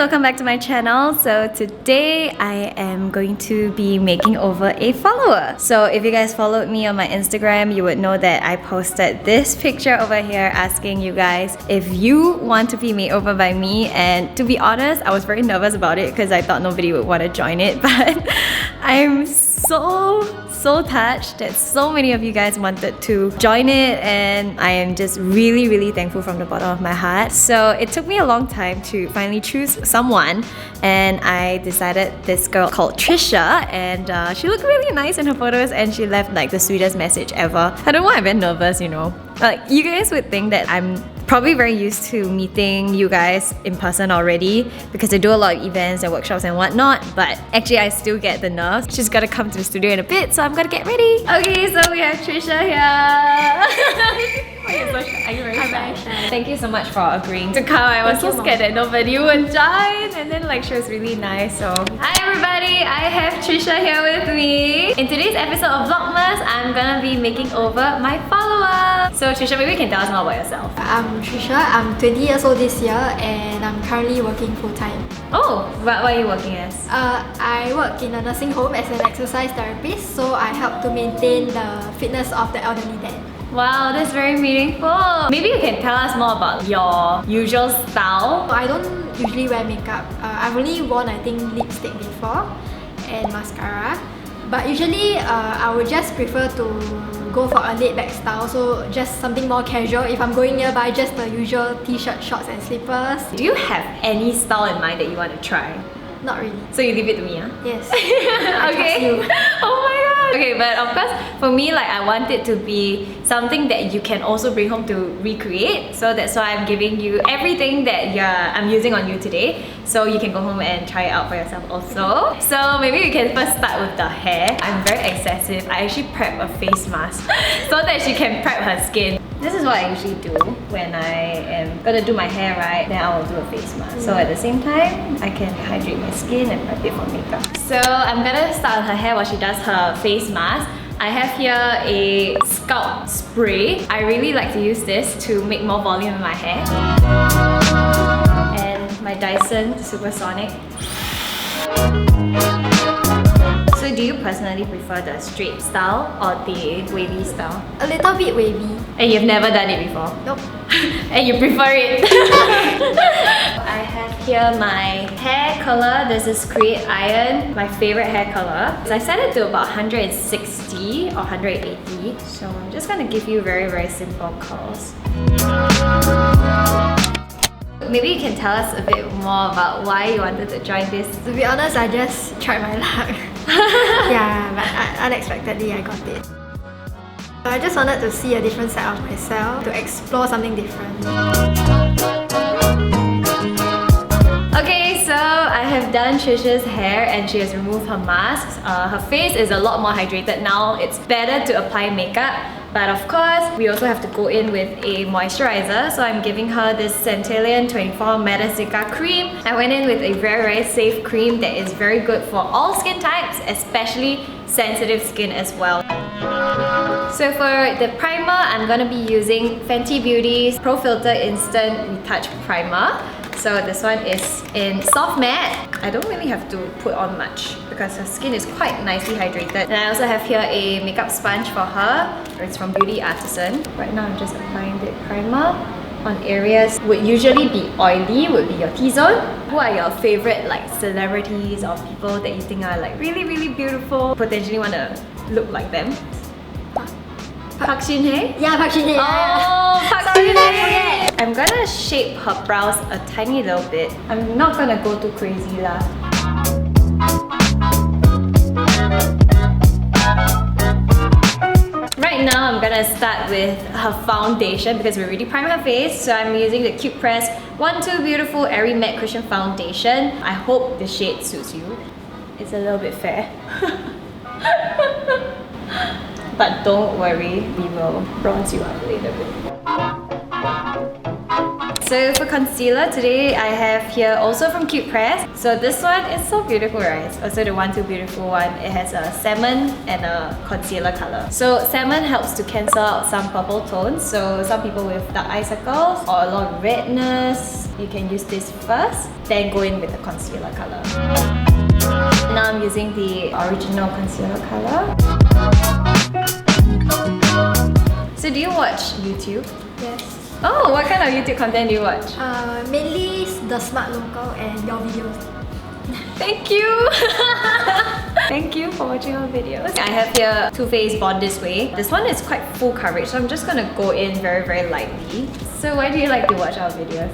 welcome back to my channel. So today I am going to be making over a follower. So if you guys followed me on my Instagram, you would know that I posted this picture over here asking you guys if you want to be made over by me. And to be honest, I was very nervous about it because I thought nobody would want to join it, but I'm so touched that so many of you guys wanted to join it, and I am just really thankful from the bottom of my heart. So it took me a long time to finally choose someone, and I decided this girl called Trisha, and she looked really nice in her photos and she left like the sweetest message ever. I don't know why I'm very nervous, you know. Like, you guys would think that I'm probably very used to meeting you guys in person already because I do a lot of events and workshops and whatnot, but actually I still get the nerves. She's gotta come to the studio in a bit, so I'm gonna get ready. Okay, so we have Trisha here. Are you very shy? Thank you so much for agreeing to come. I was so scared that nobody would join, and then like she was really nice. So hi everybody, I have Trisha here with me. In today's episode of Vlogmas, I'm gonna be making over my follower. So Trisha, maybe you can tell us more about yourself. I'm Trisha, I'm 20 years old this year and I'm currently working full-time. Oh, what are you working as? I work in a nursing home as an exercise therapist, so I help to maintain the fitness of the elderly there. Wow, that's very meaningful. Maybe you can tell us more about your usual style. I don't usually wear makeup. I've only worn, I think, lipstick before and mascara. But usually, I would just prefer to go for a laid-back style, so just something more casual. If I'm going nearby, just the usual t-shirt, shorts and slippers. Do you have any style in mind that you want to try? Not really. So you leave it to me, huh? Yes. Okay. Oh my god. Okay, but of course, for me, like I want it to be something that you can also bring home to recreate. So that's why I'm giving you everything that I'm using on you today. So you can go home and try it out for yourself also. So maybe we can first start with the hair. I'm very excessive. I actually prep a face mask so that she can prep her skin. This is what I usually do when I am gonna do my hair, right? Then I will do a face mask. So at the same time, I can hydrate my skin and prep it for makeup. So I'm gonna start with her hair while she does her face mask. I have here a scalp spray. I really like to use this to make more volume in my hair. And my Dyson Supersonic. So do you personally prefer the straight style or the wavy style? A little bit wavy. And you've never done it before? Nope. And you prefer it? I have here my hair color. This is Create Iron, my favorite hair color. So I set it to about 160 or 180. So I'm just gonna give you very simple curls. Maybe you can tell us a bit more about why you wanted to join this. To be honest, I just tried my luck. Yeah, but unexpectedly I got it. I just wanted to see a different side of myself, to explore something different. Okay, so I have done Trisha's hair and she has removed her masks. Her face is a lot more hydrated now. It's better to apply makeup. But of course, we also have to go in with a moisturizer. So I'm giving her this Centillion 24 Metasica cream. I went in with a very safe cream that is very good for all skin types, especially sensitive skin as well. So for the primer, I'm gonna be using Fenty Beauty's Pro Filter Instant Retouch Primer. So this one is in soft matte. I don't really have to put on much because her skin is quite nicely hydrated. And I also have here a makeup sponge for her. It's from Beauty Artisan. Right now I'm just applying the primer on areas would usually be oily, would be your T-zone. Who are your favorite like celebrities or people that you think are like really beautiful, potentially want to look like them? Park Shin-hye? Yeah, Park Shin-hye. Oh, Park Shin-hye! I'm gonna shape her brows a tiny little bit. I'm not gonna go too crazy lah. Right now, I'm gonna start with her foundation because we already primed her face. So I'm using the Cute Press 1-2 Beautiful Airy Matte Cushion Foundation. I hope the shade suits you. It's a little bit fair. But don't worry, we will bronze you up a little bit. So for concealer today, I have here also from Cute Press. So this one is so beautiful, right? It's also the One Too Beautiful one. It has a salmon and a concealer color. So salmon helps to cancel out some purple tones. So some people with dark eye circles or a lot of redness, you can use this first, then go in with the concealer color. Now I'm using the original concealer color. So do you watch YouTube? Yes. Oh, what kind of YouTube content do you watch? Mainly the Smart Local and your videos. Thank you! Thank you for watching our videos. I have here Too Faced Born This Way. This one is quite full coverage, so I'm just gonna go in very, very lightly. So why do you like to watch our videos?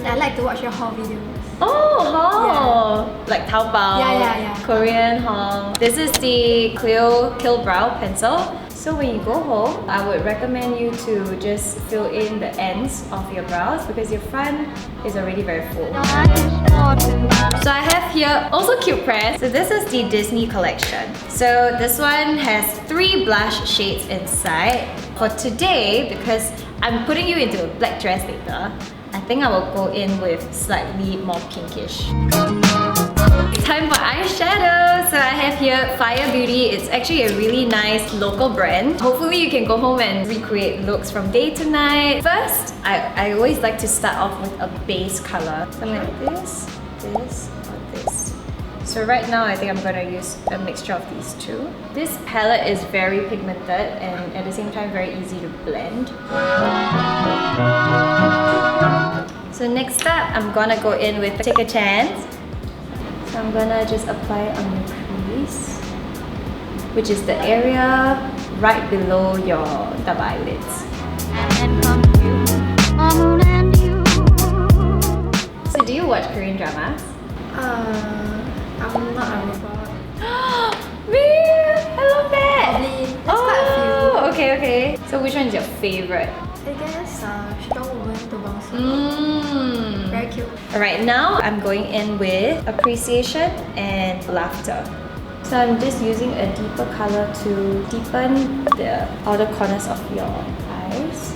I like to watch your haul videos. Oh, haul! Like Taobao, Yeah. Korean haul. This is the Clio Kill Brow Pencil. So when you go home, I would recommend you to just fill in the ends of your brows because your front is already very full. So I have here also Cute Press. So this is the Disney collection. So this one has 3 blush shades inside. For today, because I'm putting you into a black dress later, I think I will go in with slightly more pinkish. Time for eyeshadow. So I have here Fire Beauty. It's actually a really nice local brand. Hopefully you can go home and recreate looks from day to night. First, I always like to start off with a base color. Something like this, or this. So right now I think I'm gonna use a mixture of these two. This palette is very pigmented and at the same time very easy to blend. So next up, I'm gonna go in with Take a Chance. So I'm gonna just apply it on your crease, which is the area right below your double eyelids. So do you watch Korean dramas? I'm not a robot. Man, I love that! Probably. There's quite a few. Okay. So which one is your favorite? I guess Strong Woman to Bangsu. Very cute. Alright, now I'm going in with Appreciation and Laughter. So I'm just using a deeper color to deepen the outer corners of your eyes.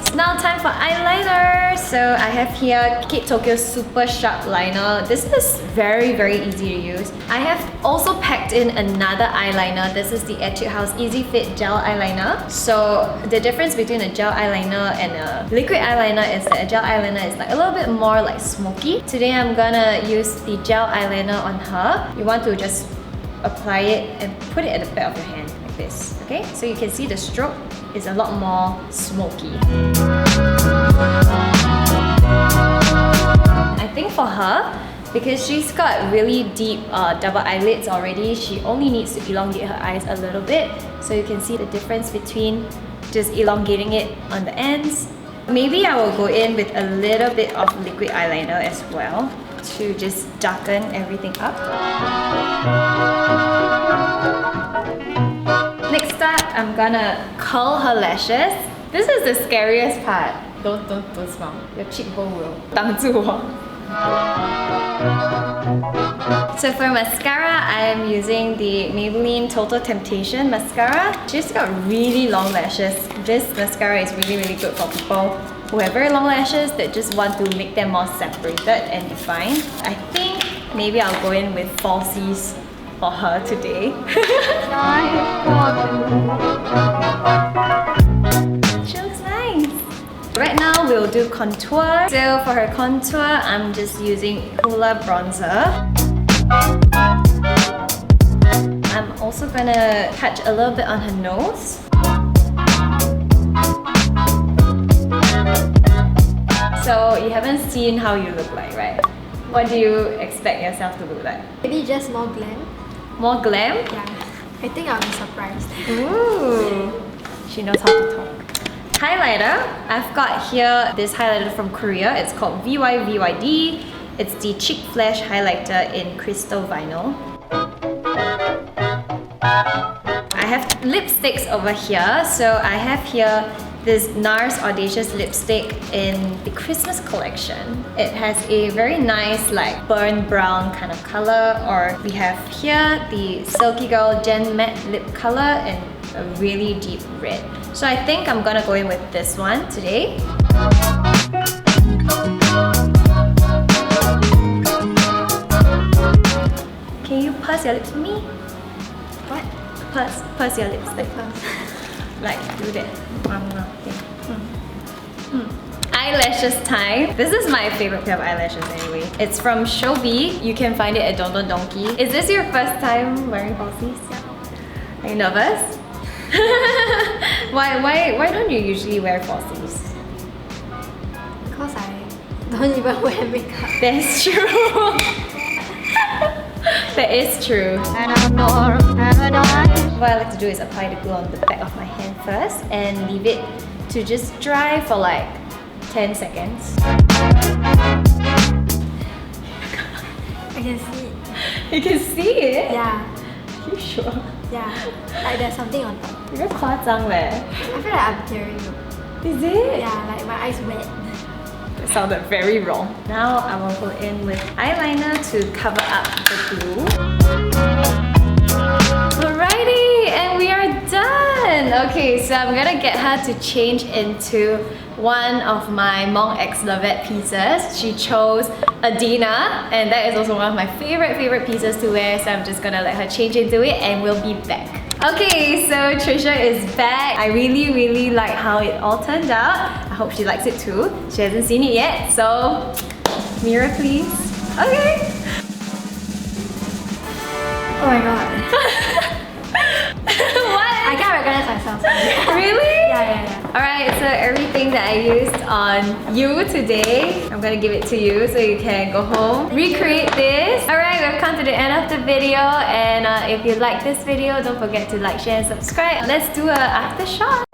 It's now time for eyeliner. So I have here Kate Tokyo Super Sharp Liner. This is very, very easy to use. I have also packed in another eyeliner. This is the Etude House Easy Fit Gel Eyeliner. So the difference between a gel eyeliner and a liquid eyeliner is that a gel eyeliner is like a little bit more like smoky. Today I'm gonna use the gel eyeliner on her. You want to just apply it and put it at the back of your hand like this. Okay, so you can see the stroke is a lot more smoky. I think for her, because she's got really deep double eyelids already, she only needs to elongate her eyes a little bit. So you can see the difference between just elongating it on the ends. Maybe I will go in with a little bit of liquid eyeliner as well to just darken everything up. Next up, I'm gonna curl her lashes. This is the scariest part. Don't smile. Your cheekbone will 挡住我. So for mascara, I am using the Maybelline Total Temptation mascara. She's got really long lashes. This mascara is really, really good for people who have very long lashes that just want to make them more separated and defined. I think maybe I'll go in with falsies for her today. She looks nice. Right now we'll do contour. So for her contour, I'm just using Hoola bronzer. I'm also gonna touch a little bit on her nose. So you haven't seen how you look like, right? What do you expect yourself to look like? Maybe just more glam. More glam? Yeah. I think I'll be surprised. Ooh, she knows how to talk. Highlighter, I've got here this highlighter from Korea. It's called VYVYD. It's the Cheek Flash highlighter in crystal vinyl. I have lipsticks over here. So I have here this NARS Audacious lipstick in the Christmas collection. It has a very nice like burnt brown kind of color, or we have here the Silky Girl Gen Matte lip color in a really deep red. So I think I'm gonna go in with this one today. Can you purse your lips for me? What? Purse your lips. Like do that. Eyelashes time. This is my favorite pair of eyelashes anyway. It's from Shobi. You can find it at Don Don Donki. Is this your first time wearing falsies? Yeah. Are you nervous? Why don't you usually wear falsies? Because I don't even wear makeup. That's true. That is true. What I like to do is apply the glue on the back of my hand first and leave it to just dry for like 10 seconds. I can see it. You can see it? Yeah. Are you sure? Yeah. Like there's something on top. You're 夸张leh. I feel like I'm tearing. Is it? Yeah, like my eyes wet. That sounded very wrong. Now I will go in with eyeliner to cover up the glue. Alrighty, and we are done! Okay, so I'm gonna get her to change into one of my Mong X Lovette pieces. She chose Adina, and that is also one of my favorite pieces to wear, so I'm just gonna let her change into it and we'll be back. Okay, so Trisha is back. I really like how it all turned out. I hope she likes it too. She hasn't seen it yet, so mirror please. Okay. Oh my god. What? I can't recognize myself. Really? Yeah. Alright, so everything that I used on you today, I'm gonna give it to you so you can go home, recreate this. Alright, we've come to the end of the video, and if you like this video, don't forget to like, share and subscribe. Let's do a after shot.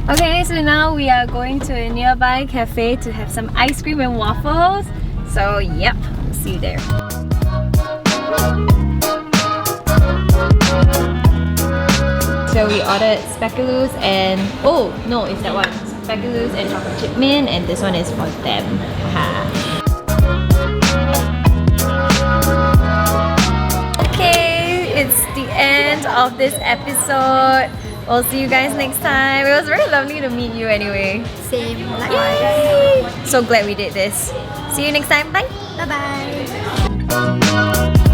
Okay, so now we are going to a nearby cafe to have some ice cream and waffles. So yep, see you there. So we ordered speculoos and oh no, it's that one. Speculoos and chocolate chip mint, and this one is for them. Okay, it's the end of this episode. We'll see you guys next time. It was very lovely to meet you anyway. Same, likewise. Yay! So glad we did this. See you next time. Bye. Bye bye.